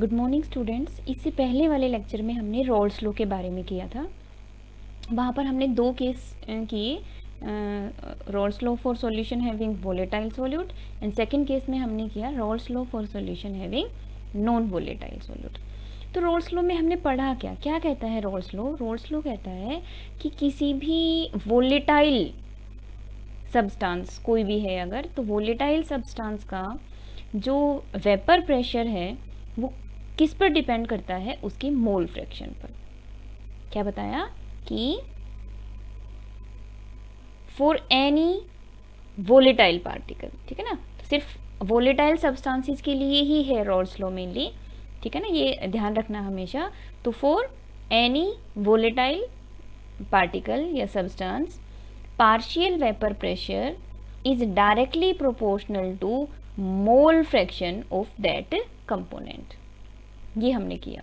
Good morning students. इससे पहले वाले लेक्चर में हमने रॉल्स लॉ के बारे में किया था। वहाँ पर हमने दो केस किए, Rawls law for solution having volatile solute and second case में हमने किया Rawls law for solution having non volatile solute. तो रॉल्स लॉ में हमने पढ़ा क्या क्या कहता है रॉल्स लॉ। रॉल्स लॉ कहता है कि किसी भी वोलेटाइल सब्सटेंस कोई भी है अगर, तो वोलेटाइल सब्सटेंस का जो वेपर प्रेशर है वो किस पर डिपेंड करता है, उसके मोल फ्रैक्शन पर। क्या बताया कि फॉर एनी वोलेटाइल पार्टिकल, ठीक है ना, तो सिर्फ वोलेटाइल सब्सटेंसेस के लिए ही है रॉल्स लॉ मेनली, ठीक है ना, ये ध्यान रखना हमेशा। तो फॉर एनी वोलेटाइल पार्टिकल या substance partial vapor pressure is directly proportional to mole fraction of that component। ये हमने किया,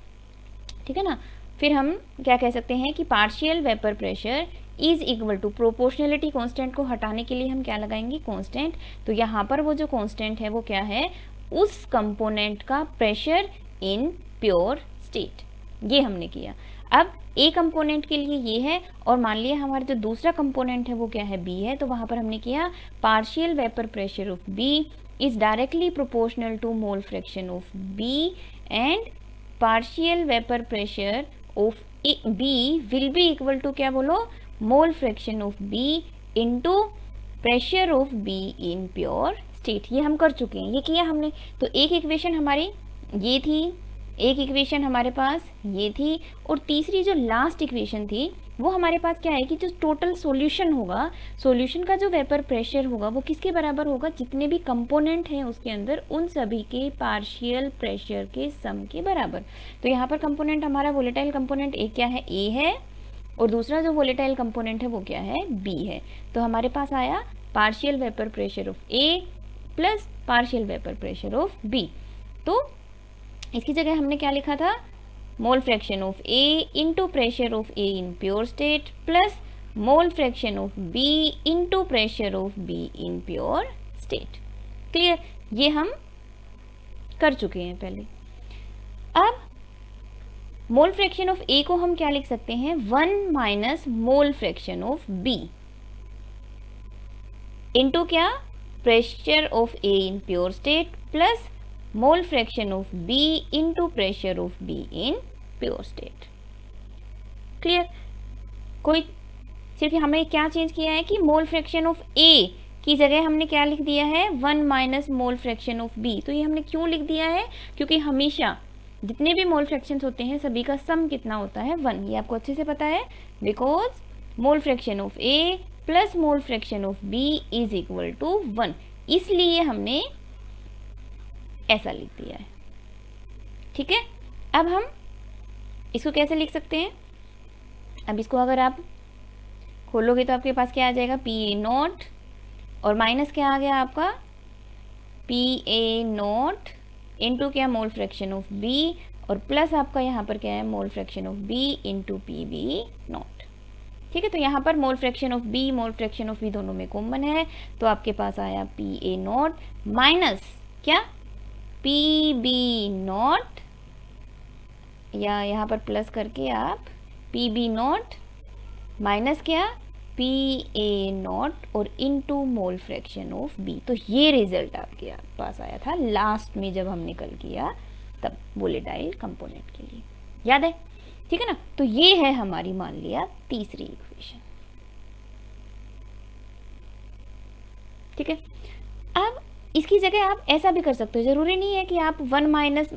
ठीक है ना। फिर हम क्या कह सकते हैं कि partial vapour pressure is equal to proportionality constant को हटाने के लिए हम क्या लगाएंगे, कांस्टेंट। तो यहाँ पर वो जो कांस्टेंट है वो क्या है, उस कंपोनेंट का प्रेशर इन प्योर स्टेट। ये हमने किया। अब ए कंपोनेंट के लिए ये है, और मान लिया हमारा जो दूसरा कंपोनेंट है वो क्या है, बी है। तो वहाँ पर हमने किया partial vapour pressure of B is directly proportional to mole fraction of B and partial vapour pressure of B will be equal to क्या बोलो, mole fraction of B into pressure of B in pure state. ये हम कर चुके हैं, ये किया हमने। तो एक इक्वेशन हमारी ये थी, एक इक्वेशन हमारे पास ये थी, और तीसरी जो लास्ट इक्वेशन थी वो हमारे पास क्या है कि जो टोटल सॉल्यूशन होगा, सॉल्यूशन का जो वेपर प्रेशर होगा वो किसके बराबर होगा, जितने भी कंपोनेंट हैं उसके अंदर उन सभी के पार्शियल प्रेशर के सम के बराबर। तो यहाँ पर कंपोनेंट हमारा वोलेटाइल कंपोनेंट एक क्या है, ए है, और दूसरा जो वोलेटाइल कंपोनेंट है वो क्या है, बी है। तो हमारे पास आया partial vapour pressure of A plus partial vapour pressure of B. तो इसकी जगह हमने क्या लिखा था, mole fraction of A into pressure of A in pure state plus mole fraction of B into pressure of B in pure state. Clear, ये हम कर चुके हैं पहले। अब मोल फ्रैक्शन ऑफ ए को हम क्या लिख सकते हैं, 1 minus mole fraction of B into क्या, pressure of A in pure state plus mole fraction of B into pressure of B in pure state. Clear, कोई सिर्फ हमें क्या चेंज किया है कि मोल फ्रैक्शन ऑफ A की जगह हमने क्या लिख दिया है, 1 minus mole fraction of B। तो ये हमने क्यों लिख दिया है, क्योंकि हमेशा जितने भी मोल फ्रैक्शंस होते हैं सभी का सम कितना होता है, 1। ये आपको अच्छे से पता है, because mole fraction of A plus mole fraction of B is equal to 1, इसलिए हमने ऐसा लिख दिया है। ठीक है, अब हम इसको कैसे लिख सकते हैं, अब इसको अगर आप खोलोगे तो आपके पास क्या आ जाएगा, पी ए नॉट, और माइनस क्या आ गया आपका, पी ए नॉट इंटू क्या, मोल फ्रैक्शन ऑफ बी, और प्लस आपका यहाँ पर क्या है, mole fraction of B into P B naught. ठीक है, तो यहाँ पर mole fraction of B mole fraction of B दोनों में कॉमन है, तो आपके पास आया पी ए नॉट माइनस क्या, पी बी नॉट, या यहाँ पर प्लस करके आप पी बी नॉट माइनस क्या, पी ए नॉट, और into mole fraction of B. तो ये रिजल्ट आपके पास आया था लास्ट में जब हमने कल किया तब वोलेटाइल कंपोनेंट के लिए, याद है, ठीक है ना। तो ये है हमारी मान लिया तीसरी इक्वेशन। ठीक है, अब इसकी जगह आप ऐसा भी कर सकते हो, जरूरी नहीं है कि आप 1 माइनस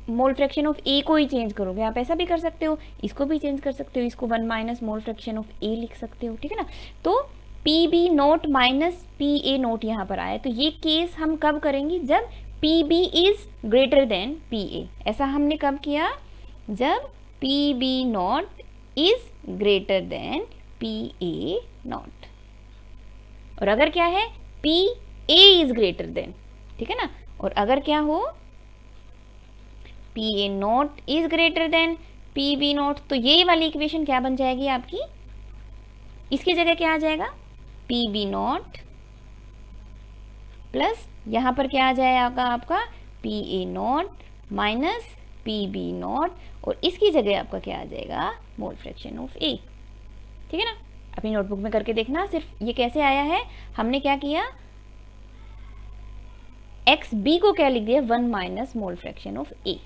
मोल फ्रैक्शन ऑफ ए को ही चेंज करोगे, आप ऐसा भी कर सकते हो, इसको भी चेंज कर सकते हो, इसको 1 minus mole fraction of A लिख सकते हो, ठीक है ना। तो P B naught minus P A naught यहाँ पर आया, तो ये केस हम कब करेंगे, जब P B is greater than P A. ऐसा हमने कब किया, जब P B naught is greater than P A naught, और अगर क्या है, P A is greater than, ठीक है ना, और अगर क्या हो, P A naught is greater than P B naught, तो ये वाली इक्वेशन क्या बन जाएगी आपकी, इसकी जगह क्या आ जाएगा, पी बी नॉट प्लस यहाँ पर क्या आ जाएगा आपका, P A naught minus P B naught, और इसकी जगह आपका क्या आ जाएगा, मोल फ्रैक्शन ऑफ ए। ठीक है ना, अपनी नोटबुक में करके देखना। सिर्फ ये कैसे आया है, हमने क्या किया, एक्स बी को क्या लिख दिया, 1 माइनस मोल फ्रैक्शन ऑफ ए।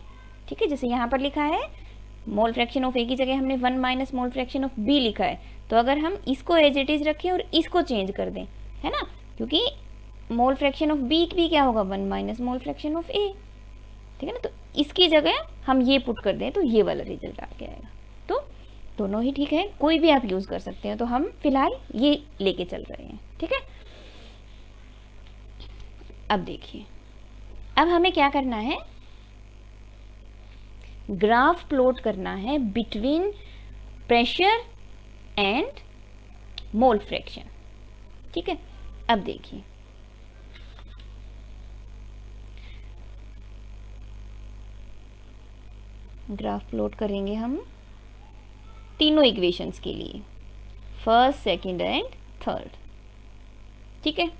ठीक है, जैसे यहाँ पर लिखा है मोल फ्रैक्शन ऑफ ए की जगह हमने 1 minus mole fraction of B लिखा है, तो अगर हम इसको एज इट इज रखें और इसको चेंज कर दें, है ना, क्योंकि मोल फ्रैक्शन ऑफ बी भी क्या होगा, 1 माइनस मोल फ्रैक्शन ऑफ ए। ठीक है ना, तो इसकी जगह हम ये पुट कर दें तो ये वाला रिजल्ट आ के आएगा। तो दोनों ही ठीक है, कोई भी आप यूज़ कर सकते हैं, तो हम फिलहाल ये लेके चल रहे हैं। ठीक है, अब देखिए, अब हमें क्या करना है, ग्राफ प्लॉट करना है between pressure and mole fraction. ठीक है, अब देखिए, ग्राफ प्लॉट करेंगे हम तीनों इक्वेशंस के लिए, फर्स्ट, सेकंड एंड थर्ड। ठीक है,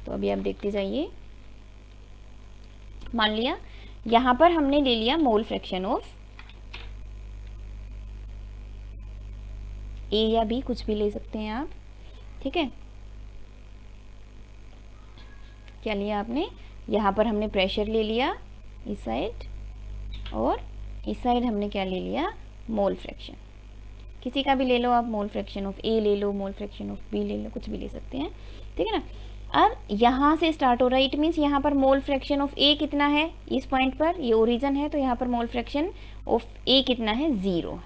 तो अभी आप देखते जाइए। मान लिया यहां पर हमने ले लिया मोल फ्रैक्शन ऑफ ए या बी, कुछ भी ले सकते हैं आप। ठीक है, क्या लिया आपने, यहां पर हमने प्रेशर ले लिया इस साइड, और इस साइड हमने क्या ले लिया, मोल फ्रैक्शन। किसी का भी ले लो आप, मोल फ्रैक्शन ऑफ ए ले लो, मोल फ्रैक्शन ऑफ बी ले लो, कुछ भी ले सकते हैं। ठीक है ना, अब यहाँ से स्टार्ट हो रहा है, इट मीन्स यहाँ पर मोल फ्रैक्शन ऑफ ए कितना है, इस पॉइंट पर ये ओरिजिन है, तो यहाँ पर मोल फ्रैक्शन ऑफ ए कितना है, 0।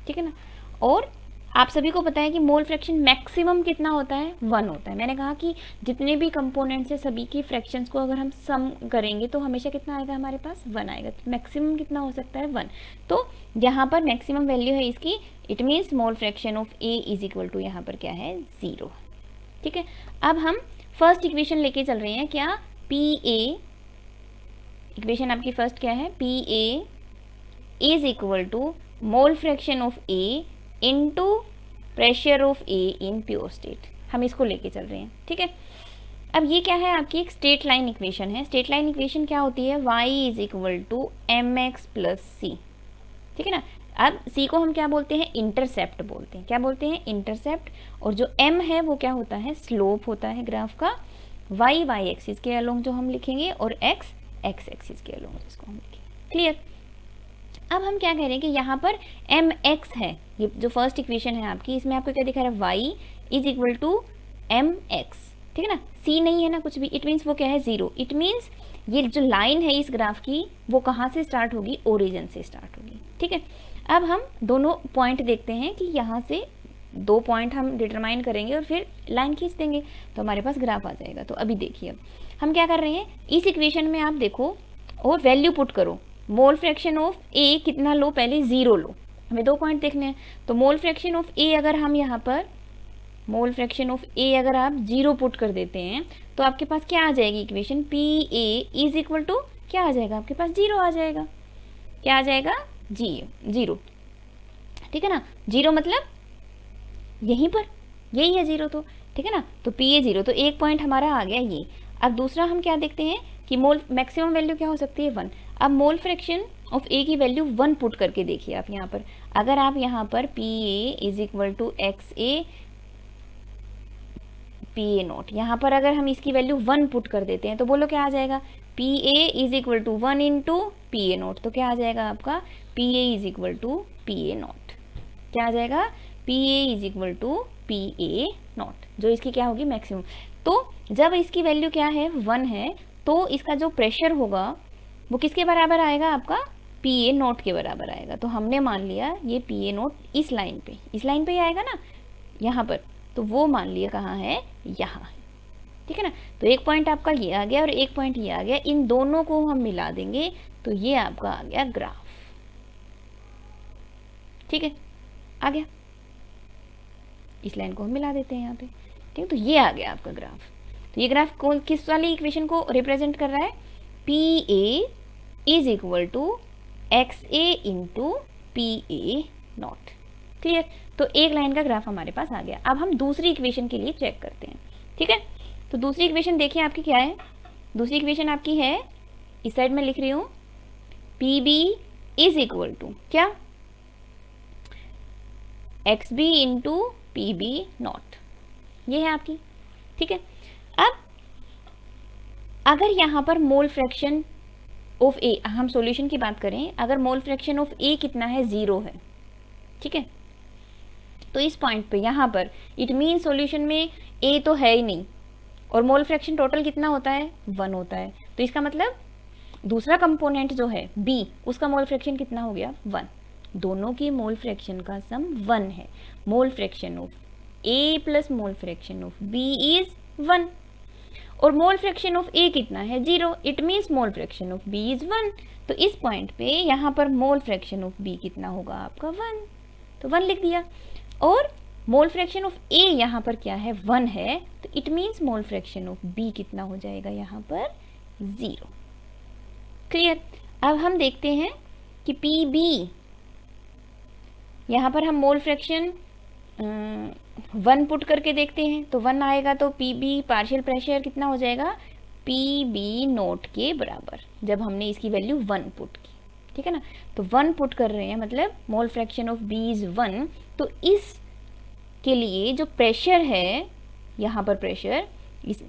ठीक है ना, और आप सभी को पता है कि मोल फ्रैक्शन मैक्सिमम कितना होता है, 1 होता है। मैंने कहा कि जितने भी कंपोनेंट्स है सभी की फ्रैक्शंस को अगर हम सम करेंगे तो हमेशा कितना आएगा, हमारे पास 1 आएगा। तो मैक्सिमम कितना हो सकता है, 1। तो यहाँ पर मैक्सिमम वैल्यू है इसकी, it means mole fraction of A is equal to यहाँ पर क्या है, 0। ठीक है, अब हम फर्स्ट इक्वेशन लेके चल रहे हैं, क्या, पी ए, इक्वेशन आपकी फर्स्ट क्या है, P A is equal to mole fraction of A into pressure of A in pure state. हम इसको लेके चल रहे हैं। ठीक है, अब ये क्या है, आपकी एक स्ट्रेट लाइन इक्वेशन है। स्ट्रेट लाइन इक्वेशन क्या होती है, y is equal to M X plus C. ठीक है ना, अब c को हम क्या बोलते हैं, इंटरसेप्ट बोलते हैं। क्या बोलते हैं, इंटरसेप्ट। और जो m है वो क्या होता है, स्लोप होता है ग्राफ का। y y एक्सिस के अलोंग जो हम लिखेंगे, और x x एक्सिस के अलोंग जिसको हम लिखेंगे। क्लियर। अब हम क्या कह रहे हैं कि यहाँ पर एम एक्स है, ये जो फर्स्ट इक्वेशन है आपकी, इसमें आपको क्या दिखा रहा है, Y is equal to M X. ठीक है ना, सी नहीं है ना कुछ भी, इट मीन्स वो क्या है, 0। इट मीन्स ये जो लाइन है इस ग्राफ की वो कहाँ से स्टार्ट होगी, ओरिजिन से स्टार्ट होगी। ठीक है, अब हम दोनों पॉइंट देखते हैं कि यहाँ से 2 पॉइंट हम डिटरमाइन करेंगे और फिर लाइन खींच देंगे तो हमारे पास ग्राफ आ जाएगा। तो अभी देखिए, अब हम क्या कर रहे हैं, इस इक्वेशन में आप देखो और वैल्यू पुट करो, मोल फ्रैक्शन ऑफ ए कितना लो, पहले 0 लो, हमें 2 पॉइंट देखने हैं। तो मोल फ्रैक्शन ऑफ ए अगर हम यहाँ पर मोल फ्रैक्शन ऑफ ए अगर आप 0 पुट कर देते हैं तो आपके पास क्या आ जाएगी equation, P A is equal to क्या आ जाएगा, आपके पास 0 आ जाएगा। क्या आ जाएगा, जी 0। ठीक है ना, 0 मतलब यहीं पर यही है 0, तो ठीक है ना, तो पी ए 0, तो 1 पॉइंट हमारा आ गया ये। अब दूसरा हम क्या देखते हैं कि मोल मैक्सिमम वैल्यू क्या हो सकती है, 1। अब मोल फ्रैक्शन ऑफ ए की वैल्यू 1 पुट करके देखिए आप यहाँ पर, अगर आप यहाँ पर P A is equal to X A P A naught, यहाँ पर अगर हम इसकी वैल्यू 1 पुट कर देते हैं तो बोलो क्या आ जाएगा, P A is equal to 1 into P A naught. तो क्या आ जाएगा आपका, P A is equal to P A naught. क्या आ जाएगा, P A is equal to P A naught, जो इसकी क्या होगी, मैक्सिमम। तो जब इसकी वैल्यू क्या है, 1 है, तो इसका जो प्रेशर होगा वो किसके बराबर आएगा, आपका पी ए नॉट के बराबर आएगा। तो हमने मान लिया ये पी ए नॉट इस लाइन पे ही आएगा ना, यहाँ पर, तो वो मान लिया कहाँ है, यहाँ है। ठीक है ना, तो 1 पॉइंट आपका ये आ गया और 1 पॉइंट ये आ गया, इन दोनों को हम मिला देंगे तो ये आपका आ गया ग्राफ। ठीक है, आ गया, इस लाइन को हम मिला देते हैं यहाँ पे। ठीक है, तो ये आ गया आपका ग्राफ। तो ये ग्राफ कौन किस वाली इक्वेशन को रिप्रेजेंट कर रहा है, P A is equal to X A into P A naught. Clear, तो एक लाइन का ग्राफ हमारे पास आ गया। अब हम दूसरी इक्वेशन के लिए चेक करते हैं। ठीक है, तो दूसरी इक्वेशन देखिए आपकी क्या है, दूसरी इक्वेशन आपकी है इस साइड में लिख रही हूँ P B is equal to क्या, X B into P B naught, ये है आपकी। ठीक है, अब अगर यहाँ पर मोल फ्रैक्शन ऑफ ए, हम सॉल्यूशन की बात करें, अगर मोल फ्रैक्शन ऑफ ए कितना है, 0 है। ठीक है, तो इस पॉइंट पे यहाँ पर इट मीन सॉल्यूशन में ए तो है ही नहीं, और मोल फ्रैक्शन टोटल कितना होता है, 1 होता है। तो इसका मतलब दूसरा कंपोनेंट जो है बी, उसका मोल फ्रैक्शन कितना हो गया, 1। दोनों की मोल फ्रैक्शन का सम 1 है। Mole fraction of A plus mole fraction of B is 1, और मोल फ्रैक्शन ऑफ ए कितना है, 0। It means mole fraction of B is 1। तो इस पॉइंट पे यहाँ पर मोल फ्रैक्शन ऑफ बी कितना होगा आपका, 1, तो 1 लिख दिया। और मोल फ्रैक्शन ऑफ ए यहाँ पर क्या है, 1 है, तो it means mole fraction of B कितना हो जाएगा यहाँ पर, 0। क्लियर। अब हम देखते हैं कि पी बी, यहाँ पर हम मोल फ्रैक्शन 1 पुट करके देखते हैं, तो 1 आएगा, तो पी बी पार्शियल प्रेशर कितना हो जाएगा, पी बी नोट के बराबर, जब हमने इसकी वैल्यू 1 पुट की। ठीक है ना, तो 1 पुट कर रहे हैं, मतलब mole fraction of B is 1। तो इस के लिए जो प्रेशर है, यहाँ पर प्रेशर इस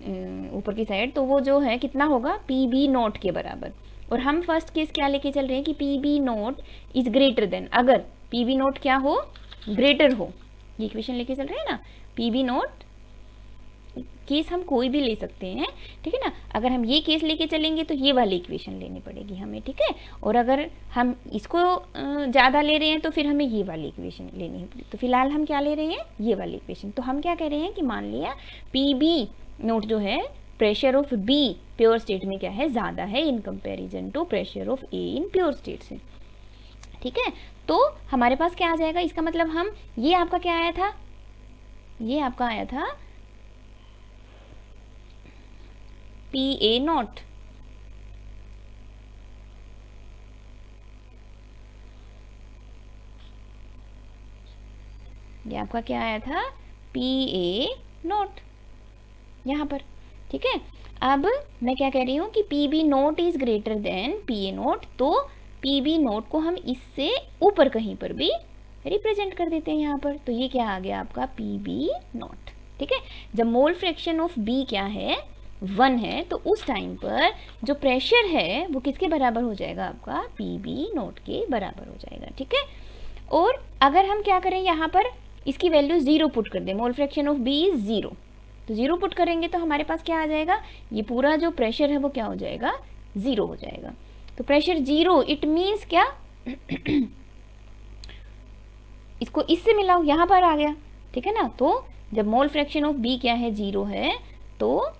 ऊपर की साइड, तो वो जो है कितना होगा, पी बी नोट के बराबर। और हम फर्स्ट केस क्या लेके चल रहे हैं कि P B naught is greater than, अगर पी बी नोट क्या हो, ग्रेटर हो, ये इक्वेशन लेके चल रहे हैं ना। पी बी नोट केस हम कोई भी ले सकते हैं, ठीक है ना। अगर हम ये केस लेके चलेंगे तो ये वाली इक्वेशन लेनी पड़ेगी हमें, ठीक है। और अगर हम इसको ज़्यादा ले रहे हैं तो फिर हमें ये वाली इक्वेशन लेनी है। तो फिलहाल हम क्या ले रहे हैं, ये वाली इक्वेशन। तो हम क्या कह रहे हैं कि मान लिया पी बी नोट जो है, pressure of B pure state में क्या है, ज़्यादा है in comparison to pressure of A in pure state से। ठीक है, तो हमारे पास क्या आ जाएगा, इसका मतलब हम, ये आपका क्या आया था, ये आपका आया था पी ए नॉट, ये आपका क्या आया था, पी ए नॉट यहाँ पर। ठीक है, अब मैं क्या कह रही हूँ कि P B naught is greater than P A naught, तो पी बी नोट को हम इससे ऊपर कहीं पर भी रिप्रेजेंट कर देते हैं यहाँ पर। तो ये क्या आ गया आपका, पी बी नोट। ठीक है, जब मोल फ्रैक्शन ऑफ बी क्या है, 1 है, तो उस टाइम पर जो प्रेशर है वो किसके बराबर हो जाएगा, आपका पी बी नोट के बराबर हो जाएगा। ठीक है, और अगर हम क्या करें, यहाँ पर इसकी वैल्यू 0 पुट कर दें, mole fraction of B is 0, तो 0 पुट करेंगे तो हमारे पास क्या आ जाएगा, ये पूरा जो प्रेशर है वो क्या हो जाएगा, 0 हो जाएगा। तो प्रेशर 0, इट मीन्स क्या इसको इससे मिलाओ, यहाँ पर आ गया। ठीक है ना, तो जब मोल फ्रैक्शन ऑफ बी क्या है, 0 है, तो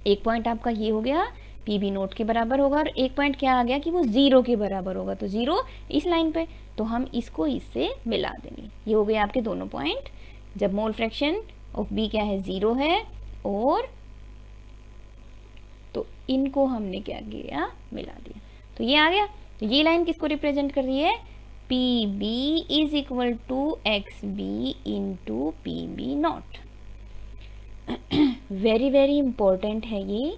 एक पॉइंट आपका ये हो गया पी बी नोट के बराबर होगा, और एक पॉइंट क्या आ गया कि वो 0 के बराबर होगा, तो 0 इस लाइन पे, तो हम इसको इससे मिला देंगे। ये हो गए आपके दोनों पॉइंट, जब मोल फ्रैक्शन ऑफ बी क्या है, 0 है, और तो इनको हमने क्या किया, मिला दिया, तो ये आ गया। तो ये लाइन किसको रिप्रेजेंट कर रही है, P B is equal to X B into P B naught. Very very important है ये।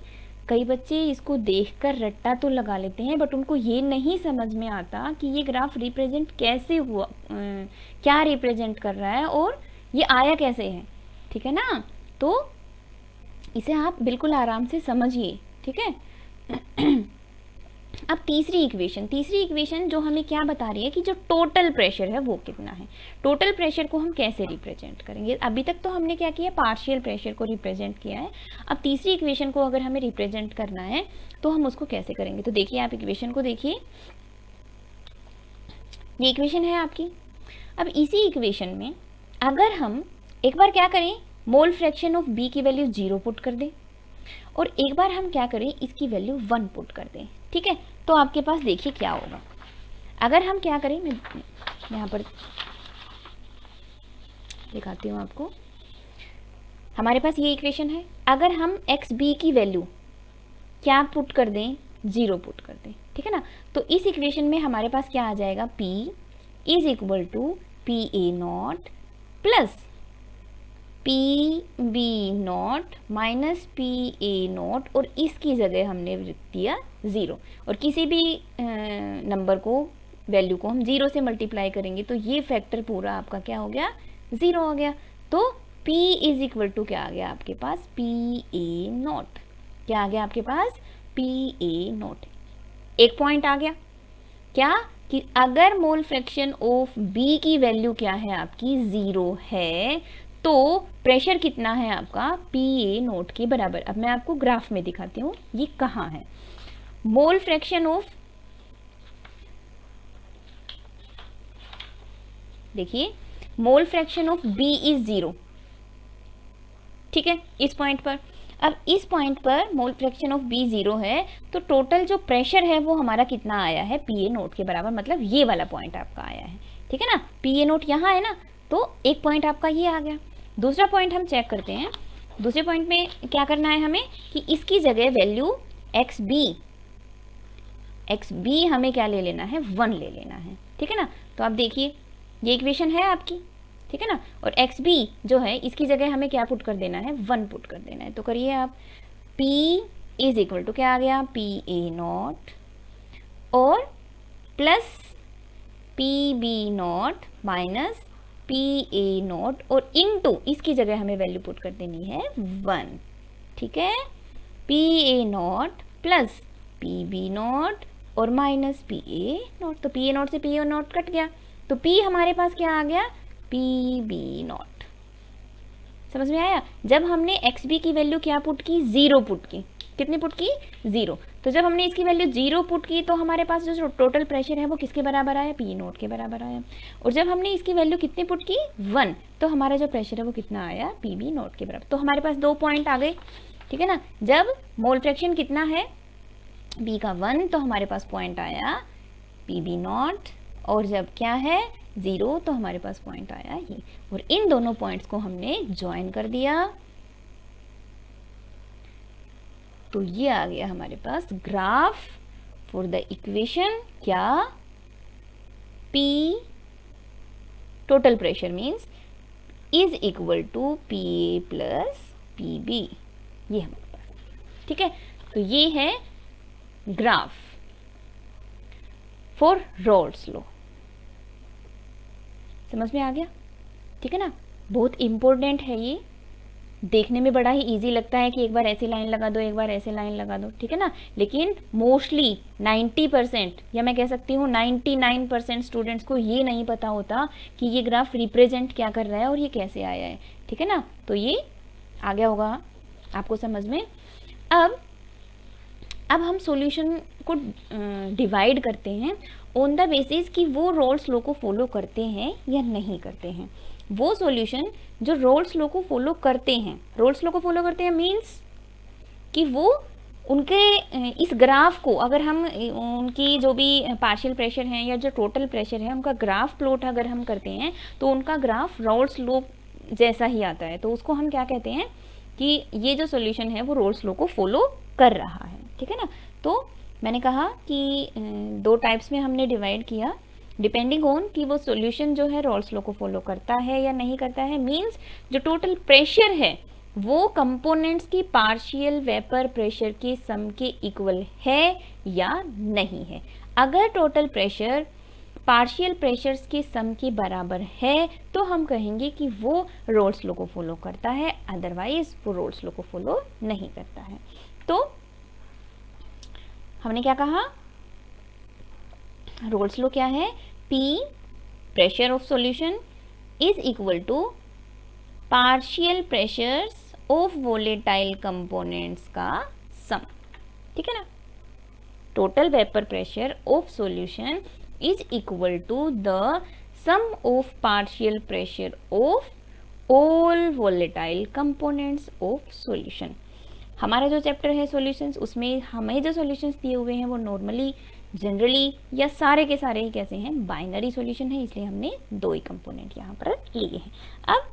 कई बच्चे इसको देखकर रट्टा तो लगा लेते हैं, बट उनको ये नहीं समझ में आता कि ये ग्राफ रिप्रेजेंट कैसे हुआ, क्या रिप्रेजेंट कर रहा है, और ये आया कैसे है। ठीक है ना, तो इसे आप बिल्कुल आराम से समझिए। ठीक है, अब तीसरी इक्वेशन जो हमें क्या बता रही है कि जो टोटल प्रेशर है वो कितना है। टोटल प्रेशर को हम कैसे रिप्रेजेंट करेंगे, अभी तक तो हमने क्या किया, पार्शियल प्रेशर को रिप्रेजेंट किया है। अब तीसरी इक्वेशन को अगर हमें रिप्रेजेंट करना है तो हम उसको कैसे करेंगे, तो देखिए आप इक्वेशन को देखिए, ये इक्वेशन है आपकी। अब इसी इक्वेशन में अगर हम एक बार क्या करें, मोल फ्रैक्शन ऑफ बी की वैल्यू 0 पुट कर दें, और एक बार हम क्या करें, इसकी वैल्यू 1 पुट कर दें। ठीक है, तो आपके पास देखिए क्या होगा। अगर हम क्या करें, मैं यहाँ पर दिखाती हूँ आपको, हमारे पास ये इक्वेशन है। अगर हम एक्स बी की वैल्यू क्या पुट कर दें, 0 पुट कर दें। ठीक है ना, तो इस इक्वेशन में हमारे पास क्या आ जाएगा, P is equal to P A naught plus P B naught minus P A naught, और इसकी जगह हमने रख दिया 0, और किसी भी नंबर को वैल्यू को हम 0 से मल्टीप्लाई करेंगे तो ये फैक्टर पूरा आपका क्या हो गया, 0 हो गया। तो P इज इक्वल टू क्या आ गया आपके पास, पी ए नॉट। क्या आ गया आपके पास, पी ए नॉट। एक पॉइंट आ गया क्या, कि अगर मोल फ्रैक्शन ऑफ B की वैल्यू क्या है आपकी, 0 है, तो प्रेशर कितना है आपका, पी ए नॉट के बराबर। अब मैं आपको ग्राफ में दिखाती हूँ ये कहाँ है। मोल फ्रैक्शन ऑफ, देखिए मोल फ्रैक्शन ऑफ B इज 0, ठीक है, इस पॉइंट पर। अब इस पॉइंट पर मोल फ्रैक्शन ऑफ B 0 है, तो टोटल जो प्रेशर है वो हमारा कितना आया है, पी ए नोट के बराबर, मतलब ये वाला पॉइंट आपका आया है, ठीक है ना। पी ए नोट यहाँ है ना, तो एक पॉइंट आपका ये आ गया। दूसरा पॉइंट हम चेक करते हैं। दूसरे पॉइंट में क्या करना है हमें, कि इसकी जगह वैल्यू एक्स बी हमें क्या ले लेना है, 1 ले लेना है, ठीक है ना। तो आप देखिए ये इक्वेशन है आपकी, ठीक है ना, और एक्स बी जो है इसकी जगह हमें क्या पुट कर देना है, 1 पुट कर देना है। तो करिए आप, P इज इक्वल टू क्या आ गया, पी ए नॉट और plus P B naught minus P A naught, और इनटू इसकी जगह हमें वैल्यू पुट कर देनी है 1, ठीक है। P A naught plus P B naught और माइनस पी ए नॉट, तो पी ए नॉट से पी ए नॉट कट गया, तो P हमारे पास क्या आ गया, पी बी नॉट। समझ में आया। जब हमने एक्स बी की वैल्यू क्या पुट की, 0 पुट की, कितनी पुट की, 0। तो जब हमने इसकी वैल्यू 0 पुट की तो हमारे पास जो टोटल प्रेशर है वो किसके बराबर आया, पी नॉट के बराबर आया। और जब हमने इसकी वैल्यू कितनी पुट की, 1, तो हमारा जो प्रेशर है वो कितना आया, पी बी नॉट के बराबर। तो हमारे पास 2 पॉइंट आ गए, ठीक है ना। जब मोल फ्रैक्शन कितना है, बी का 1, तो हमारे पास पॉइंट आया पी बी नॉट, और जब क्या है 0, तो हमारे पास पॉइंट आया ये। और इन दोनों पॉइंट्स को हमने ज्वाइन कर दिया, तो ये आ गया हमारे पास ग्राफ फॉर द इक्वेशन क्या, P total pressure means is equal to P A plus P B, ये हमारे पास, ठीक है। तो ये है ग्राफ फॉर रॉल्स लॉ। समझ में आ गया, ठीक है ना। बहुत इंपॉर्टेंट है ये, देखने में बड़ा ही इजी लगता है कि एक बार ऐसी लाइन लगा दो, एक बार ऐसे लाइन लगा दो, ठीक है ना। लेकिन मोस्टली 90% या मैं कह सकती हूँ 99% स्टूडेंट्स को ये नहीं पता होता कि ये ग्राफ रिप्रेजेंट क्या कर रहा है और ये कैसे आया है, ठीक है ना। तो ये आ गया होगा आपको समझ में। अब हम सॉल्यूशन को डिवाइड करते हैं ऑन द बेसिस कि वो रोल्स लॉ को फॉलो करते हैं या नहीं करते हैं। वो सॉल्यूशन जो रोल्स लॉ को फॉलो करते हैं, रोल्स लॉ को फॉलो करते हैं मीन्स कि वो उनके इस ग्राफ को, अगर हम उनकी जो भी पार्शियल प्रेशर है या जो टोटल प्रेशर है उनका ग्राफ प्लॉट अगर हम करते हैं तो उनका ग्राफ रोल्स लॉ जैसा ही आता है, तो उसको हम क्या कहते हैं कि ये जो सॉल्यूशन है वो रोल्स लॉ को फॉलो कर रहा है, ठीक है ना। तो मैंने कहा कि 2 टाइप्स में हमने डिवाइड किया डिपेंडिंग ऑन कि वो सॉल्यूशन जो है रोल्स लॉ को फॉलो करता है या नहीं करता है। मींस जो टोटल प्रेशर है वो कंपोनेंट्स की पार्शियल वेपर प्रेशर के सम के इक्वल है या नहीं है। अगर टोटल प्रेशर पार्शियल प्रेशर्स के सम के बराबर है तो हम कहेंगे कि वो रोल्स लॉ को फॉलो करता है, अदरवाइज वो रोल्स लॉ को फॉलो नहीं करता है। तो हमने क्या कहा, रोल्स लॉ क्या है, P pressure of solution is equal to partial pressures of volatile components का सम, ठीक है ना। Total vapour pressure of solution is equal to the sum of partial pressure of all volatile components of solution. हमारा जो chapter है solutions, उसमें हमें जो सॉल्यूशंस दिए हुए हैं वो नॉर्मली, जनरली या सारे के सारे ही कैसे हैं, बाइनरी सॉल्यूशन है, इसलिए हमने 2 ही कंपोनेंट यहाँ पर लिए हैं। अब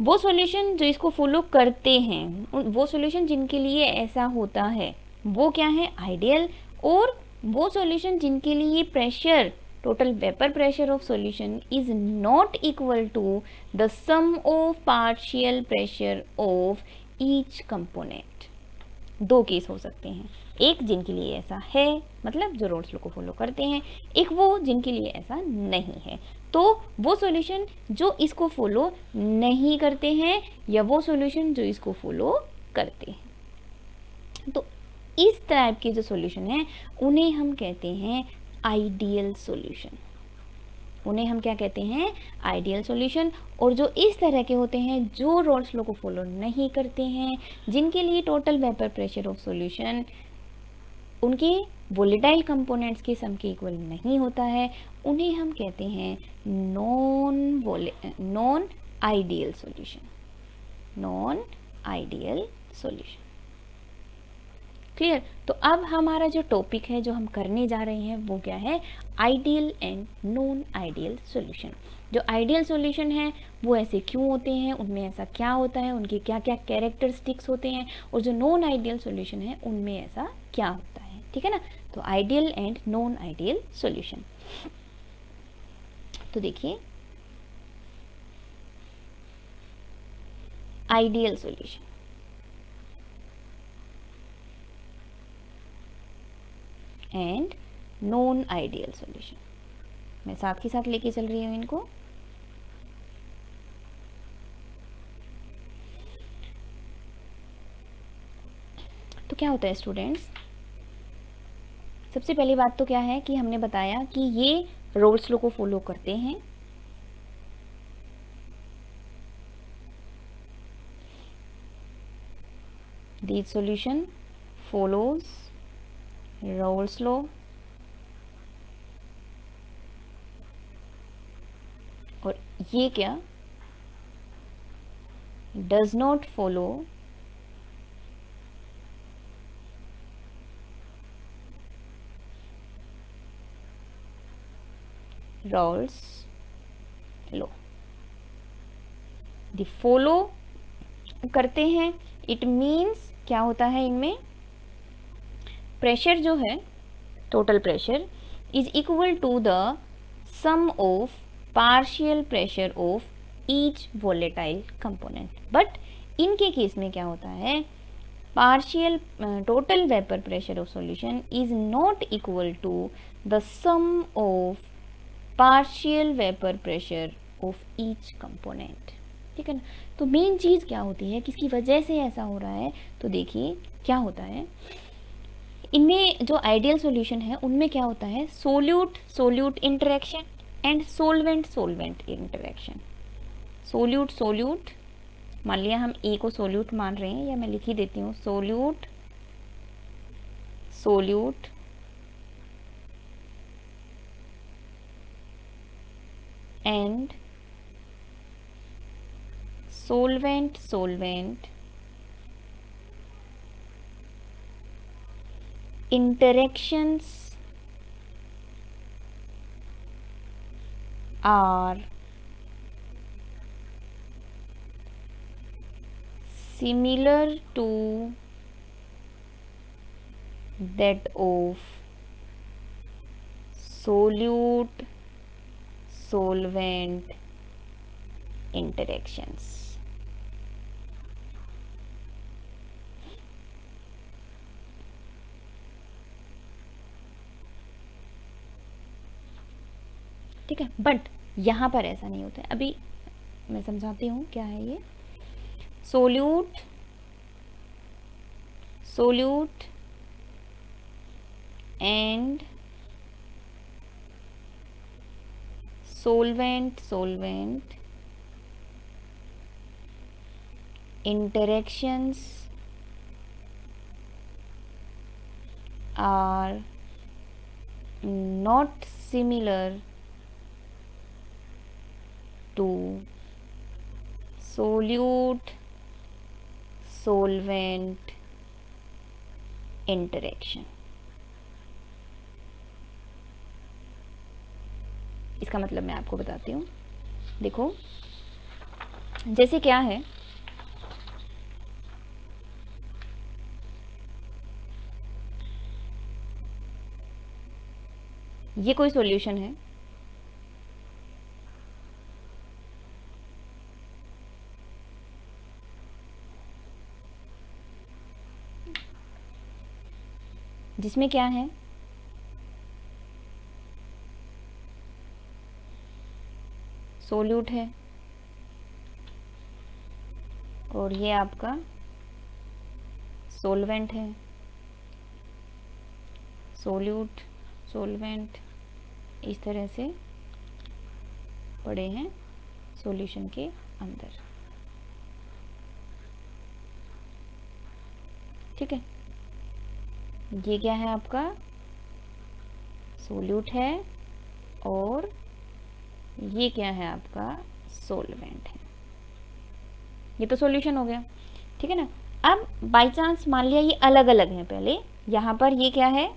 वो सॉल्यूशन जो इसको फॉलो करते हैं, वो सॉल्यूशन जिनके लिए ऐसा होता है वो क्या है, आइडियल। और वो सॉल्यूशन जिनके लिए pressure total vapor pressure of solution is not equal to the sum of partial pressure of each component। दो केस हो सकते हैं, एक जिनके लिए ऐसा है, मतलब जो रोल्स लॉ को फॉलो करते हैं, एक वो जिनके लिए ऐसा नहीं है। तो वो सॉल्यूशन जो इसको फॉलो नहीं करते हैं या वो सॉल्यूशन जो इसको फॉलो करते हैं। तो इस टाइप के जो सॉल्यूशन हैं उन्हें हम कहते हैं आइडियल सॉल्यूशन। उन्हें हम क्या कहते हैं? Ideal solution. और जो इस तरह के होते हैं, जो रोल्स लॉ को फॉलो नहीं करते हैं, जिनके लिए total vapour pressure of solution उनके वोलेटाइल कंपोनेंट्स के सम के इक्वल नहीं होता है, उन्हें हम कहते हैं non ideal solution. Non ideal solution. Clear? तो अब हमारा जो टॉपिक है जो हम करने जा रहे हैं वो क्या है? Ideal and non ideal solution. जो आइडियल सॉल्यूशन है वो ऐसे क्यों होते हैं, उनमें ऐसा क्या होता है, उनके क्या क्या कैरेक्टरिस्टिक्स होते हैं, और जो नॉन आइडियल सॉल्यूशन है उनमें ऐसा क्या होता है। ठीक है ना? तो ideal and non ideal solution. तो देखिए, ideal solution and non ideal solution, मैं साथ के साथ लेके चल रही हूँ इनको। तो क्या होता है स्टूडेंट्स, सबसे पहली बात तो क्या है कि हमने बताया कि ये रोल्स लॉ को फॉलो करते हैं। This solution follows roles law और ये क्या does not follow roles law. The follow करते हैं, इट मीन्स क्या होता है इनमें, प्रेशर जो है total pressure is equal to the sum of partial pressure of each volatile component. But इनके केस में क्या होता है, partial total vapor pressure of solution is not equal to the sum of partial vapor pressure of each component। ठीक है ना? तो main चीज़ क्या होती है, किसकी वजह से ऐसा हो रहा है, तो देखिए क्या होता है, इनमें जो आइडियल सॉल्यूशन है उनमें क्या होता है, solute solute interaction and solvent solvent interaction. Solute solute, मान लिया हम ए को सोल्यूट मान रहे हैं, या मैं लिख ही देती हूँ solute solute and solvent solvent interactions are similar to that of solute solvent interactions। ठीक है, बट यहाँ पर ऐसा नहीं होता है। अभी मैं समझाती हूँ क्या है ये। Solute solute and solvent solvent interactions are not similar to solute solvent interaction। इसका मतलब मैं आपको बताती हूँ। देखो, जैसे क्या है, ये कोई सॉल्यूशन है, जिसमें क्या है, सोल्यूट है और ये आपका सोलवेंट है, सोल्यूट सोलवेंट इस तरह से पड़े हैं सॉल्यूशन के अंदर। ठीक है, ये क्या है आपका सोल्यूट है और ये क्या है आपका सोलवेंट है। ये तो सॉल्यूशन हो गया, ठीक है ना। अब बाय चांस मान लिया ये अलग अलग हैं, पहले यहाँ पर ये क्या है,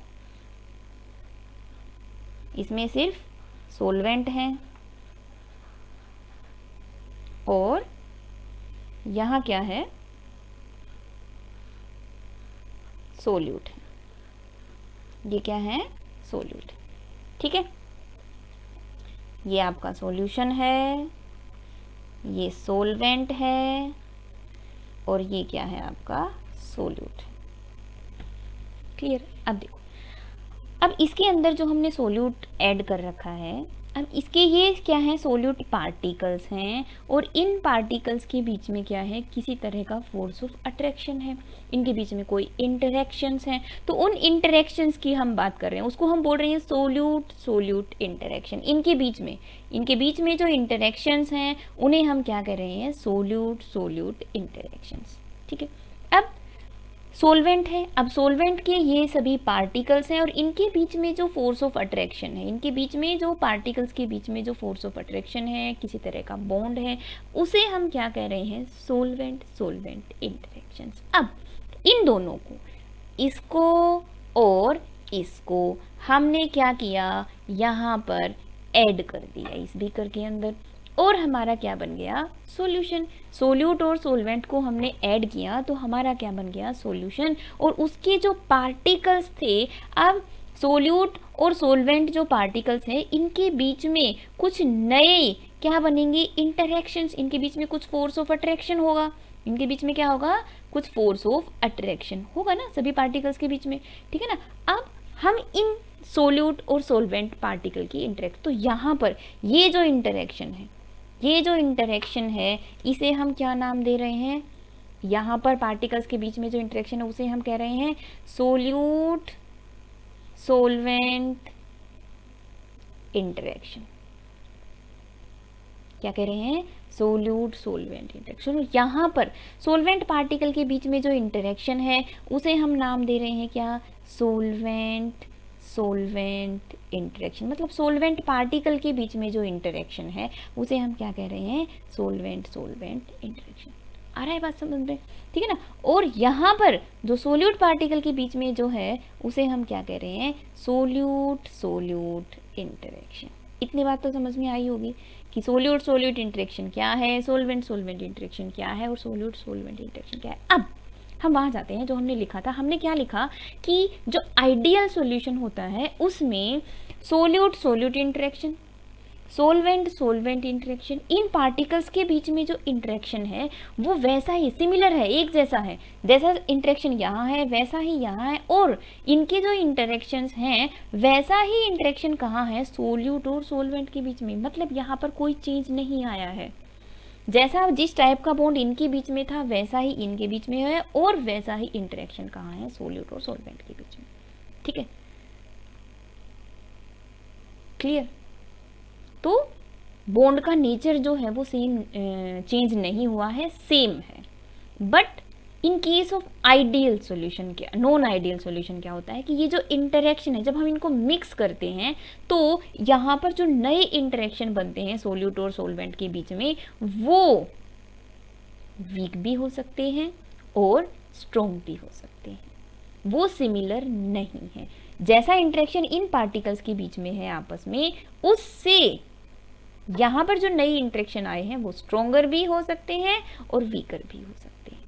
इसमें सिर्फ सोलवेंट है और यहाँ क्या है, सोल्यूट है। ये क्या है, सोल्यूट। ठीक है, ये आपका सॉल्यूशन है, ये सोलवेंट है और ये क्या है आपका सोल्यूट। क्लियर। अब देखो, अब इसके अंदर जो हमने सोल्यूट ऐड कर रखा है, अब इसके ये क्या है, सोल्यूट पार्टिकल्स हैं और इन पार्टिकल्स के बीच में क्या है, किसी तरह का फोर्स ऑफ अट्रैक्शन है, इनके बीच में कोई इंटरेक्शंस हैं। तो उन इंटरेक्शंस की हम बात कर रहे हैं, उसको हम बोल रहे हैं सोल्यूट सोल्यूट इंटरेक्शन। इनके बीच में जो इंटरेक्शंस हैं उन्हें हम क्या कह रहे हैं, सोल्यूट सोल्यूट इंटरेक्शंस। ठीक है, अब सोलवेंट है, अब सोलवेंट के ये सभी पार्टिकल्स हैं और इनके बीच में जो फोर्स ऑफ अट्रैक्शन है, इनके बीच में जो पार्टिकल्स के बीच में जो फोर्स ऑफ अट्रैक्शन है, किसी तरह का बॉन्ड है, उसे हम क्या कह रहे हैं, सोलवेंट सोलवेंट इंटरेक्शंस। अब इन दोनों को, इसको और इसको हमने क्या किया, यहाँ पर ऐड कर दिया इस बीकर के अंदर और हमारा क्या बन गया, सॉल्यूशन। सोल्यूट और सोलवेंट को हमने ऐड किया तो हमारा क्या बन गया, सॉल्यूशन। और उसके जो पार्टिकल्स थे, अब सोल्यूट और सोलवेंट जो पार्टिकल्स हैं, इनके बीच में कुछ नए क्या बनेंगे, इंटरेक्शंस। इनके बीच में कुछ फोर्स ऑफ अट्रैक्शन होगा, इनके बीच में क्या होगा, कुछ फोर्स ऑफ अट्रैक्शन होगा ना सभी पार्टिकल्स के बीच में। ठीक है ना। अब हम इन सोल्यूट और सोलवेंट पार्टिकल की इंटरेक्ट, तो यहाँ पर ये जो इंटरेक्शन है, ये जो इंटरेक्शन है, इसे हम क्या नाम दे रहे हैं, यहाँ पर पार्टिकल्स के बीच में जो इंटरेक्शन है उसे हम कह रहे हैं सोल्यूट सोलवेंट इंटरेक्शन। क्या कह रहे हैं, सोल्यूट सोलवेंट इंटरेक्शन। यहाँ पर सोलवेंट पार्टिकल के बीच में जो इंटरेक्शन है उसे हम नाम दे रहे हैं क्या, सोलवेंट सोलवेंट इंटरेक्शन। मतलब सोलवेंट पार्टिकल के बीच में जो इंटरेक्शन है उसे हम क्या कह रहे हैं, सोलवेंट सोलवेंट इंटरेक्शन। आ रहा है बात समझ में, ठीक है ना। और यहाँ पर जो सोल्यूट पार्टिकल के बीच में जो है उसे हम क्या कह रहे हैं, सोल्यूट सोल्यूट इंटरेक्शन। इतनी बात तो समझ में आई होगी कि सोल्यूट सोल्यूट इंटरेक्शन क्या है, सोलवेंट सोलवेंट इंटरेक्शन क्या है और सोल्यूट सोलवेंट इंटरेक्शन क्या है। अब हम वहाँ जाते हैं जो हमने लिखा था। हमने क्या लिखा कि जो आइडियल सॉल्यूशन होता है उसमें solute solute interaction, solvent solvent interaction, इन पार्टिकल्स के बीच में जो इंटरेक्शन है वो वैसा ही सिमिलर है, एक जैसा है, जैसा इंटरेक्शन यहाँ है वैसा ही यहाँ है। और इनके जो इंटरेक्शंस हैं वैसा ही इंटरेक्शन कहाँ है, सोल्यूट और सोलवेंट के बीच में। मतलब यहाँ पर कोई चेंज नहीं आया है, जैसा जिस टाइप का बॉन्ड इनके बीच में था वैसा ही इनके बीच में है और वैसा ही इंटरेक्शन कहाँ है, सोल्यूट और सोलवेंट के बीच में। ठीक है, क्लियर। तो बॉन्ड का नेचर जो है वो सेम चेंज नहीं हुआ है, सेम है। But in case of ideal solution, क्या नॉन आइडियल सॉल्यूशन क्या होता है कि ये जो इंटरेक्शन है जब हम इनको मिक्स करते हैं तो यहाँ पर जो नए इंटरेक्शन बनते हैं सोल्यूट और सोलवेंट के बीच में वो वीक भी हो सकते हैं और स्ट्रॉन्ग भी हो सकते हैं, वो सिमिलर नहीं है। जैसा इंटरेक्शन इन पार्टिकल्स के बीच में है आपस में, उससे यहाँ पर जो नई इंटरेक्शन आए हैं वो स्ट्रॉन्गर भी हो सकते हैं और वीकर भी हो सकते हैं।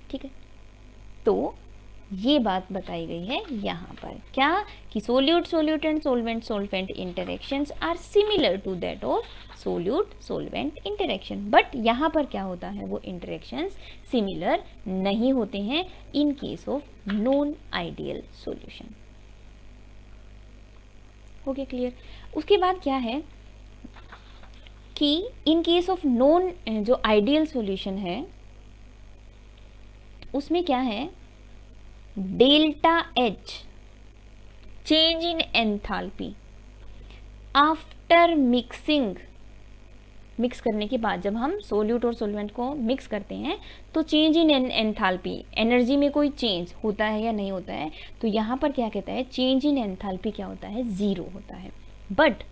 ठीक है, तो ये बात बताई गई है यहाँ पर, क्या कि solute solute and solvent solvent interactions are similar to that of solute solvent interaction, but यहाँ पर क्या होता है, वो इंटरेक्शंस सिमिलर नहीं होते हैं in case of non ideal solution. हो गया क्लियर? उसके बाद क्या है कि इन केस ऑफ नॉन जो आइडियल सॉल्यूशन है उसमें क्या है, delta H change in enthalpy after mixing, mix करने के बाद जब हम सोल्यूट और सोलवेंट को मिक्स करते हैं तो चेंज इन एंथैल्पी, एनर्जी में कोई चेंज होता है या नहीं होता है, तो यहाँ पर क्या कहता है, चेंज इन एंथैल्पी क्या होता है, ज़ीरो होता है। But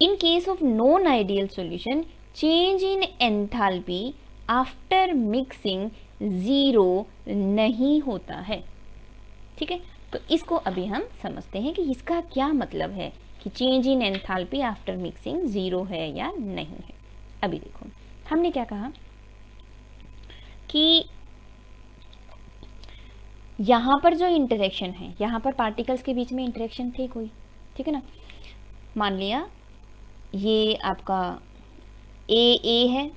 in case of non ideal solution change in enthalpy after mixing zero नहीं होता है। ठीक है, तो इसको अभी हम समझते हैं कि इसका क्या मतलब है कि change in enthalpy after mixing zero है या नहीं है। अभी देखो हमने क्या कहा कि यहाँ पर जो इंटरेक्शन है, यहाँ पर पार्टिकल्स के बीच में इंटरेक्शन थे कोई, ठीक है ना, मान लिया ये आपका ए है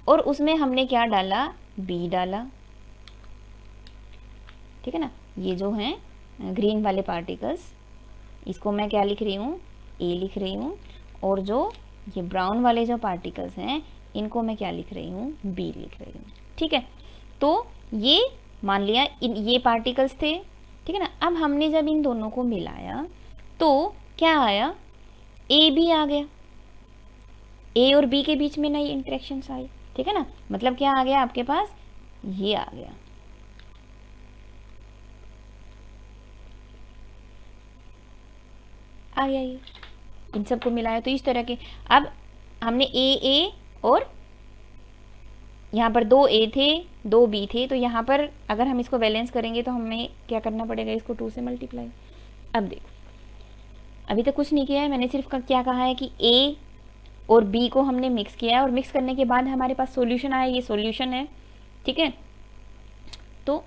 और उसमें हमने क्या डाला, बी डाला, ठीक है ना, ये जो हैं ग्रीन वाले पार्टिकल्स इसको मैं क्या लिख रही हूँ, ए लिख रही हूँ, और जो ये ब्राउन वाले जो पार्टिकल्स हैं इनको मैं क्या लिख रही हूँ, बी लिख रही हूँ। ठीक है, तो ये मान लिया ये पार्टिकल्स थे, ठीक है ना। अब हमने जब इन दोनों को मिलाया तो क्या आया, ए बी आ गया, ए और बी के बीच में नई इंटरेक्शंस आई, ठीक है ना, मतलब क्या आ गया आपके पास, ये आ गया, आ गया ये, इन सबको मिलाया तो इस तरह के। अब हमने ए और यहाँ पर दो ए थे दो बी थे, तो यहाँ पर अगर हम इसको बैलेंस करेंगे तो हमें क्या करना पड़ेगा, इसको 2 से मल्टीप्लाई। अब देखो अभी तक कुछ नहीं किया है मैंने, सिर्फ क्या कहा है कि ए और बी को हमने मिक्स किया है और मिक्स करने के बाद हमारे पास सॉल्यूशन आया, ये सॉल्यूशन है, ठीक है, तो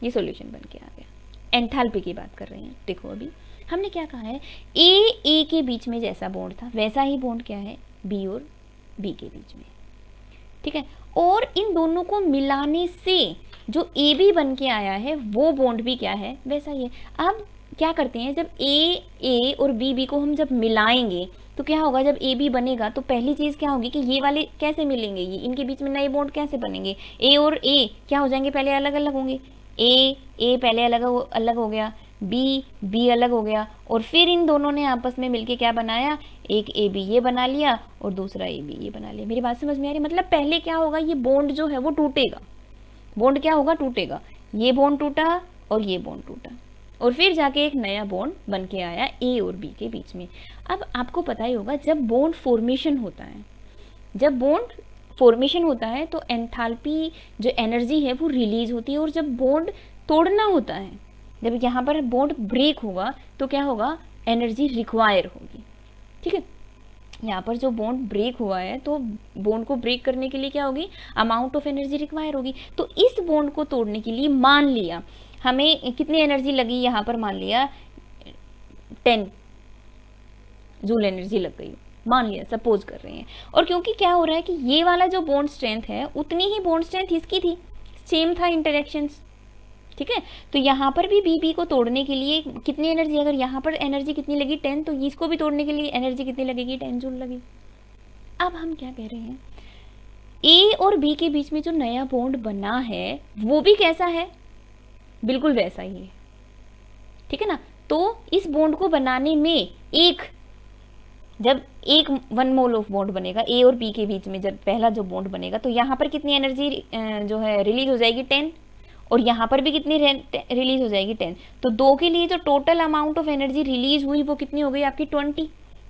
ये सॉल्यूशन बन के आ गया। एंथैल्पी की बात कर रहे हैं, देखो अभी हमने क्या कहा है, ए के बीच में जैसा बॉन्ड था वैसा ही बॉन्ड क्या है, बी और बी के बीच में, ठीक है, और इन दोनों को मिलाने से जो ए बी बन के आया है वो बॉन्ड भी क्या है, वैसा ही है। अब क्या करते हैं, जब ए और बी को हम जब मिलाएंगे तो क्या होगा, जब ए बी बनेगा तो पहली चीज़ क्या होगी कि ये वाले कैसे मिलेंगे, ये इनके बीच में नए बॉन्ड कैसे बनेंगे, ए और ए क्या हो जाएंगे, पहले अलग अलग होंगे, ए पहले अलग हो गया, बी अलग हो गया, और फिर इन दोनों ने आपस में मिलके क्या बनाया, एक ए बी ये बना लिया और दूसरा ए बी ये बना लिया। मेरी बात समझ में आ रही है? मतलब पहले क्या होगा, ये बॉन्ड जो है वो टूटेगा, बॉन्ड क्या होगा, टूटेगा, ये बॉन्ड टूटा और ये बॉन्ड टूटा, और फिर जाके एक नया बॉन्ड बन के आया ए और बी के बीच में। अब आपको पता ही होगा जब बॉन्ड फॉर्मेशन होता है, जब बॉन्ड फॉर्मेशन होता है तो एंथैल्पी जो एनर्जी है वो रिलीज होती है, और जब बॉन्ड तोड़ना होता है, जब यहाँ पर बॉन्ड ब्रेक होगा तो क्या होगा, एनर्जी रिक्वायर होगी, ठीक है। यहाँ पर जो बॉन्ड ब्रेक हुआ है तो बॉन्ड को ब्रेक करने के लिए क्या होगी, अमाउंट ऑफ एनर्जी रिक्वायर होगी। तो इस बॉन्ड को तोड़ने के लिए मान लिया हमें कितनी एनर्जी लगी, यहाँ पर मान लिया 10 जूल एनर्जी लग गई, मान लिया, सपोज कर रहे हैं। और क्योंकि क्या हो रहा है कि ये वाला जो बॉन्ड स्ट्रेंथ है उतनी ही बॉन्ड स्ट्रेंथ इसकी थी, सेम था इंटरेक्शंस, ठीक है, तो यहाँ पर भी बी को तोड़ने के लिए कितनी एनर्जी, अगर यहाँ पर एनर्जी कितनी लगी 10, तो इसको भी तोड़ने के लिए एनर्जी कितनी लगेगी, 10 जूल लगी। अब हम क्या कह रहे हैं, ए और बी के बीच में जो नया बॉन्ड बना है वो भी कैसा है, बिल्कुल वैसा ही है, ठीक है ना। तो इस बॉन्ड को बनाने में जब एक 1 मोल ऑफ बॉन्ड बनेगा ए और बी के बीच में, जब पहला जो बॉन्ड बनेगा तो यहाँ पर कितनी एनर्जी जो है रिलीज हो जाएगी 10, और यहाँ पर भी कितनी रिलीज हो जाएगी 10, तो दो के लिए जो total amount of energy release हुई वो कितनी हो गई आपकी 20,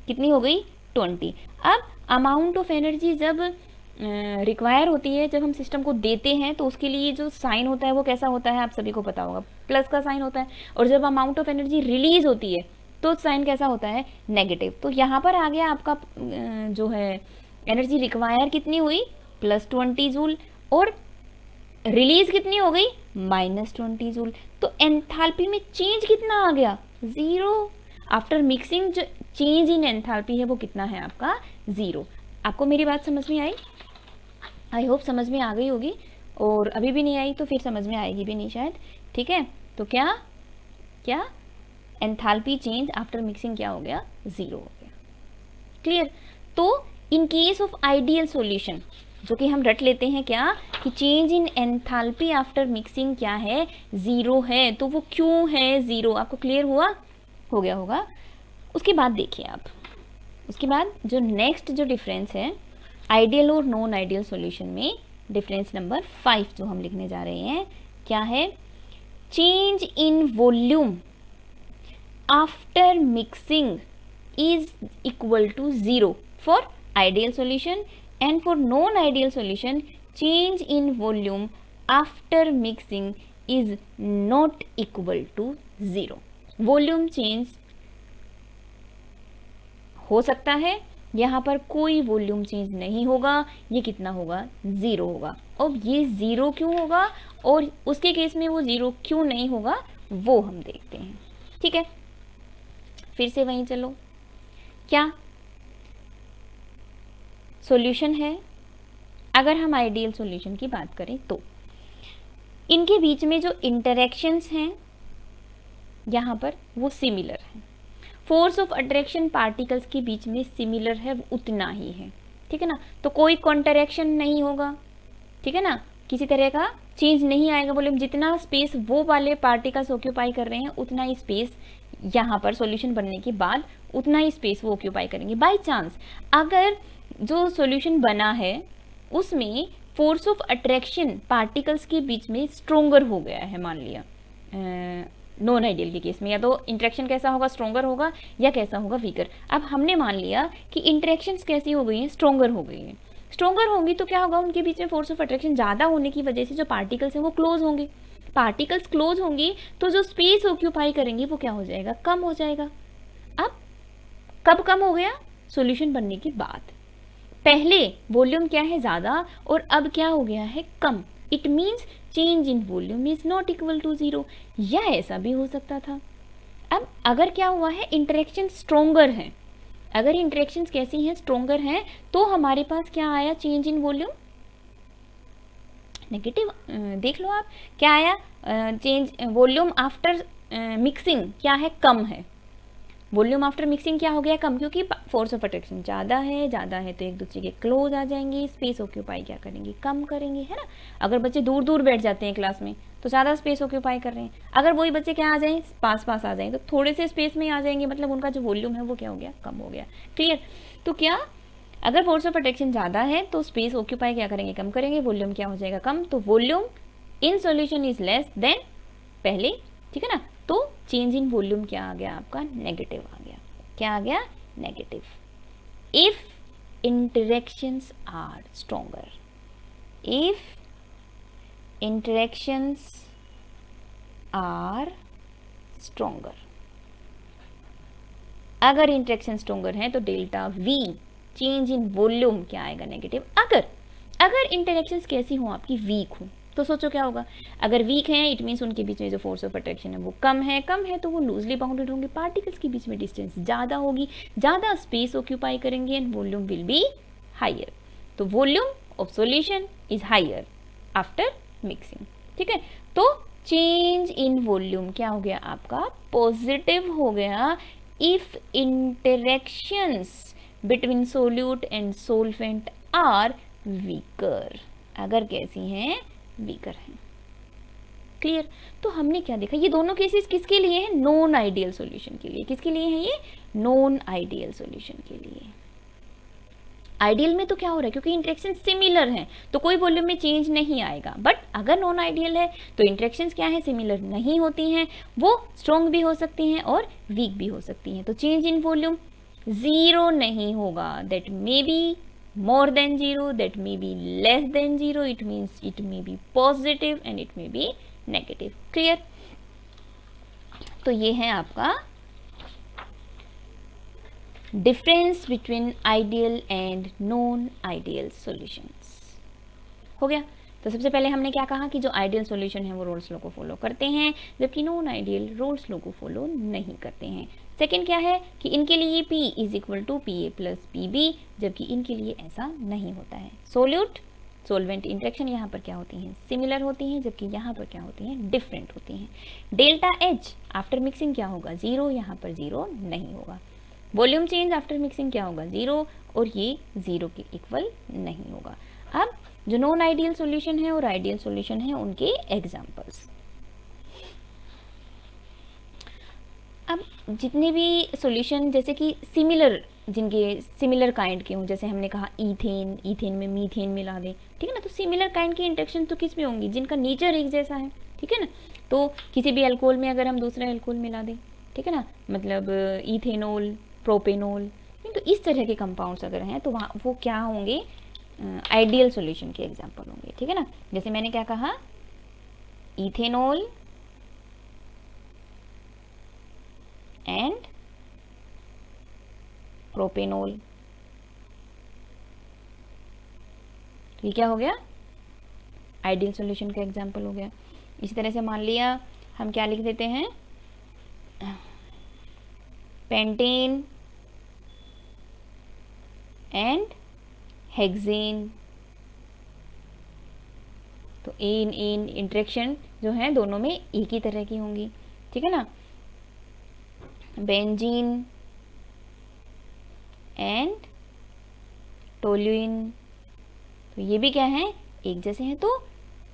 कितनी हो गई 20। अब अमाउंट ऑफ एनर्जी जब रिक्वायर होती है, जब हम सिस्टम को देते हैं तो उसके लिए जो साइन होता है वो कैसा होता है, आप सभी को पता होगा, प्लस का साइन होता है, और जब अमाउंट ऑफ एनर्जी रिलीज होती है तो साइन कैसा होता है, नेगेटिव। तो यहाँ पर आ गया आपका जो है एनर्जी रिक्वायर कितनी हुई, +20 जूल, और रिलीज कितनी हो गई, -20 जूल। तो एंथैल्पी में चेंज कितना आ गया, 0। आफ्टर मिक्सिंग जो चेंज इन एंथैल्पी है वो कितना है आपका, 0। आपको मेरी बात समझ में आई? आई होप समझ में आ गई होगी, और अभी भी नहीं आई तो फिर समझ में आएगी भी नहीं शायद। ठीक है, तो क्या क्या एंथैल्पी चेंज आफ्टर मिक्सिंग क्या हो गया, 0 हो गया। क्लियर? तो in case of ideal solution, जो कि हम रट लेते हैं क्या, कि change in enthalpy after mixing क्या है, 0 है। तो वो क्यों है 0, आपको क्लियर हुआ, हो गया होगा। उसके बाद देखिए आप, उसके बाद जो नेक्स्ट जो डिफरेंस है आइडियल और नॉन आइडियल सॉल्यूशन में, डिफरेंस नंबर 5 जो हम लिखने जा रहे हैं, क्या है, change in volume after mixing is equal to 0 for ideal solution, and for non-ideal solution change in volume after mixing is not equal to 0। Volume change हो सकता है, यहाँ पर कोई वॉल्यूम चेंज नहीं होगा, ये कितना होगा, 0 होगा। अब ये 0 क्यों होगा और उसके केस में वो 0 क्यों नहीं होगा वो हम देखते हैं। ठीक है, फिर से वहीं चलो, क्या सॉल्यूशन है, अगर हम आइडियल सॉल्यूशन की बात करें तो इनके बीच में जो इंटरेक्शंस हैं यहाँ पर वो सिमिलर हैं। फोर्स ऑफ अट्रैक्शन पार्टिकल्स के बीच में सिमिलर है, उतना ही है। ठीक है ना, तो कोई कॉन्ट्रैक्शन नहीं होगा। ठीक है ना, किसी तरह का चेंज नहीं आएगा। बोले जितना स्पेस वो वाले पार्टिकल्स ऑक्यूपाई कर रहे हैं उतना ही स्पेस यहाँ पर सॉल्यूशन बनने के बाद उतना ही स्पेस वो ऑक्यूपाई करेंगे। बाय चांस अगर जो सॉल्यूशन बना है उसमें फोर्स ऑफ अट्रैक्शन पार्टिकल्स के बीच में स्ट्रोंगर हो गया है, मान लिया नॉन आइडियल के केस में, या तो इंटरेक्शन कैसा होगा, स्ट्रोंगर होगा, या कैसा होगा, वीकर। अब हमने मान लिया कि इंटरेक्शंस कैसी हो गई हैं, स्ट्रोंगर हो गई हैं। स्ट्रोंगर होंगी तो क्या होगा, उनके बीच में फोर्स ऑफ अट्रैक्शन ज़्यादा होने की वजह से जो पार्टिकल्स हैं वो क्लोज होंगे। पार्टिकल्स क्लोज होंगी तो जो स्पेस ऑक्यूपाई करेंगे वो क्या हो जाएगा, कम हो जाएगा। अब कब कम हो गया, सॉल्यूशन बनने के बाद। पहले वॉल्यूम क्या है, ज़्यादा, और अब क्या हो गया है, कम। It means change in volume is not equal to 0, या ऐसा भी हो सकता था। अब अगर क्या हुआ है, इंटरेक्शन स्ट्रोंगर है, अगर इंटरेक्शंस कैसी हैं, स्ट्रोंगर हैं, तो हमारे पास क्या आया, चेंज इन वॉल्यूम नेगेटिव। देख लो आप क्या आया, चेंज वॉल्यूम आफ्टर मिक्सिंग क्या है, कम है। वॉल्यूम आफ्टर मिक्सिंग क्या हो गया, कम, क्योंकि फोर्स ऑफ अट्रैक्शन ज़्यादा है तो एक दूसरे के क्लोज आ जाएंगे, स्पेस ऑक्यूपाई क्या करेंगे, कम करेंगे, है ना। अगर बच्चे दूर दूर बैठ जाते हैं क्लास में तो ज़्यादा स्पेस ऑक्यूपाई कर रहे हैं, अगर वही बच्चे क्या आ जाएं, पास पास आ जाएं तो थोड़े से स्पेस में आ जाएंगे, मतलब उनका जो वॉल्यूम है वो क्या हो गया, कम हो गया। क्लियर? तो क्या, अगर फोर्स ऑफ अट्रैक्शन ज़्यादा है तो स्पेस ऑक्यूपाई क्या करेंगे, कम करेंगे, वॉल्यूम क्या हो जाएगा, कम। तो volume in solution is less than पहले। ठीक है ना, तो चेंज इन वॉल्यूम क्या आ गया आपका, नेगेटिव आ गया। क्या आ गया, negative. If interactions are stronger, if interactions are stronger, अगर इंटरेक्शन स्ट्रोंगर है तो delta V change in volume क्या आएगा, नेगेटिव। अगर इंटरेक्शंस कैसी हो आपकी, वीक हो, तो सोचो क्या होगा, अगर वीक है इट मीन्स उनके बीच में जो फोर्स ऑफ अट्रैक्शन है वो कम है तो वो लूजली बाउंडेड होंगे, पार्टिकल्स के बीच में डिस्टेंस ज़्यादा होगी, ज़्यादा स्पेस ऑक्यूपाई करेंगे and volume will be higher. तो volume of solution is higher after mixing. ठीक है, तो चेंज इन वॉल्यूम क्या हो गया आपका, पॉजिटिव हो गया if interactions between solute and solvent are weaker, अगर कैसी हैं, वीकर हैं। क्लियर? तो हमने क्या देखा, ये दोनों केसेस किसके लिए हैं, नॉन आइडियल सॉल्यूशन के लिए। किसके लिए है ये, नॉन आइडियल सॉल्यूशन के लिए। आइडियल में तो क्या हो रहा है, क्योंकि इंटरेक्शन सिमिलर हैं तो कोई वॉल्यूम में चेंज नहीं आएगा, बट अगर नॉन आइडियल है तो इंटरेक्शंस क्या है, सिमिलर नहीं होती हैं, वो स्ट्रॉन्ग भी हो सकती हैं और वीक भी हो सकती हैं। तो चेंज इन वॉल्यूम 0 नहीं होगा, that may be more than 0, that may be less than 0, it means it may be positive and it may be negative. Clear? तो ये है आपका difference between ideal and non ideal solutions। हो गया। तो सबसे पहले हमने क्या कहा कि जो आइडियल सॉल्यूशन है वो रोल्स लॉ को फॉलो करते हैं, जबकि नॉन आइडियल रोल्स लॉ को फॉलो नहीं करते हैं। सेकेंड क्या है कि इनके लिए P is equal to P A plus P B, जबकि इनके लिए ऐसा नहीं होता है। सोल्यूट सोलवेंट इंटरेक्शन यहाँ पर क्या होती हैं, सिमिलर होती हैं, जबकि यहाँ पर क्या होती हैं, डिफरेंट होती हैं। डेल्टा H आफ्टर मिक्सिंग क्या होगा, जीरो, यहाँ पर जीरो नहीं होगा। वॉल्यूम चेंज आफ्टर मिक्सिंग क्या होगा, जीरो, और ये जीरो के इक्वल नहीं होगा। अब जो नॉन आइडियल सॉल्यूशन है और आइडियल सॉल्यूशन है उनके एग्जांपल्स। अब जितने भी सॉल्यूशन जैसे कि सिमिलर, जिनके सिमिलर काइंड के हों, जैसे हमने कहा ईथेन, ईथेन में मीथेन मिला दें, ठीक है ना, तो सिमिलर काइंड की इंटरेक्शन तो किस में होंगी, जिनका नेचर एक जैसा है, ठीक है ना। तो किसी भी अल्कोहल में अगर हम दूसरा अल्कोहल मिला दें, ठीक है ना, मतलब इथेनॉल, प्रोपेनॉल, तो इस तरह के कंपाउंड्स अगर हैं तो वहाँ वो क्या होंगे, आइडियल सॉल्यूशन के एग्जांपल होंगे, ठीक है ना। जैसे मैंने क्या कहा, इथेनॉल एंड प्रोपेनॉल, तो ये क्या हो गया, आइडियल सॉल्यूशन का एग्जांपल हो गया। इसी तरह से मान लिया हम क्या लिख देते हैं, पेंटेन एंड हेक्सेन, तो इन इंटरेक्शन जो है दोनों में एक ही तरह की होंगी, ठीक है ना। बेंजीन एंड टोल्यूइन, तो ये भी क्या है, एक जैसे हैं। तो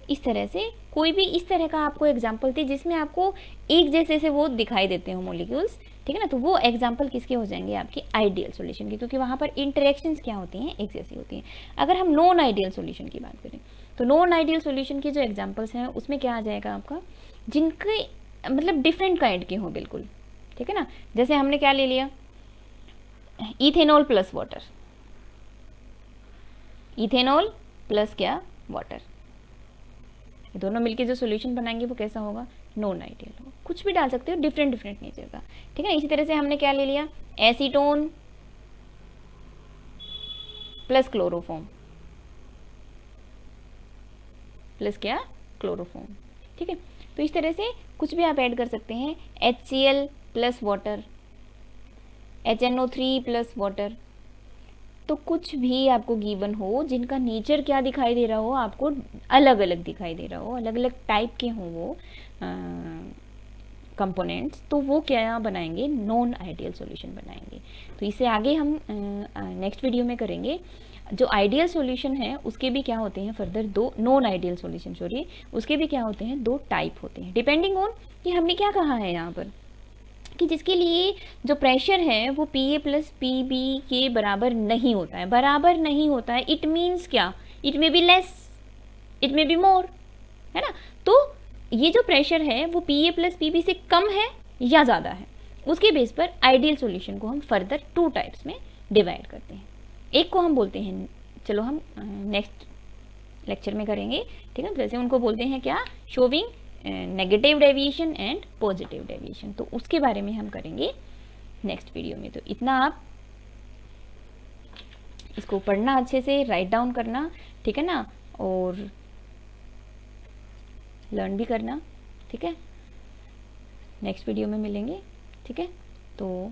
इस तरह से कोई भी इस तरह का आपको एग्जाम्पल दे जिसमें आपको एक जैसे से वो दिखाई देते हो मॉलिक्यूल्स, ठीक है ना, तो वो एग्जाम्पल किसके हो जाएंगे, आपके आइडियल सॉल्यूशन के, क्योंकि वहाँ पर इंटरेक्शंस क्या होती हैं, एक जैसी होती हैं। अगर हम नॉन आइडियल सॉल्यूशन की बात करें तो नॉन आइडियल सॉल्यूशन के जो एग्जाम्पल्स हैं उसमें क्या आ जाएगा आपका, जिनके मतलब डिफरेंट काइंड के हों बिल्कुल, ठीक है ना। जैसे हमने क्या ले लिया, ethanol plus water, ethanol plus क्या, वाटर, दोनों मिलके जो सॉल्यूशन बनाएंगे वो कैसा होगा, नॉन आइडियल होगा। कुछ भी डाल सकते हो, डिफरेंट डिफरेंट नेचर का, ठीक है ना। इसी तरह से हमने क्या ले लिया, एसीटोन प्लस क्लोरोफॉर्म, प्लस क्या, क्लोरोफॉर्म, ठीक है। तो इस तरह से कुछ भी आप ऐड कर सकते हैं, HCl plus water, HNO3 plus water, तो कुछ भी आपको गिवन हो जिनका नेचर क्या दिखाई दे रहा हो, आपको अलग अलग दिखाई दे रहा हो, अलग अलग टाइप के हों वो कंपोनेंट्स, तो वो क्या बनाएंगे, नॉन आइडियल सॉल्यूशन बनाएंगे। तो इसे आगे हम नेक्स्ट वीडियो में करेंगे। जो आइडियल सॉल्यूशन है उसके भी क्या होते हैं फर्दर दो, नॉन आइडियल सॉल्यूशन सॉरी, उसके भी क्या होते हैं, दो टाइप होते हैं, डिपेंडिंग ऑन कि हमने क्या कहा है यहाँ पर, कि जिसके लिए जो प्रेशर है वो Pa प्लस Pb के बराबर नहीं होता है, बराबर नहीं होता है, इट मीन्स क्या, it may be less, it may be more, है ना। तो ये जो प्रेशर है वो Pa प्लस Pb से कम है या ज़्यादा है, उसके बेस पर आइडियल सॉल्यूशन को हम फर्दर टू टाइप्स में डिवाइड करते हैं। एक को हम बोलते हैं, चलो हम नेक्स्ट लेक्चर में करेंगे, ठीक है, जैसे उनको बोलते हैं क्या, showing negative deviation and positive deviation, तो उसके बारे में हम करेंगे नेक्स्ट वीडियो में। तो इतना आप इसको पढ़ना, अच्छे से राइट डाउन करना, ठीक है ना, और लर्न भी करना, ठीक है। नेक्स्ट वीडियो में मिलेंगे, ठीक है। तो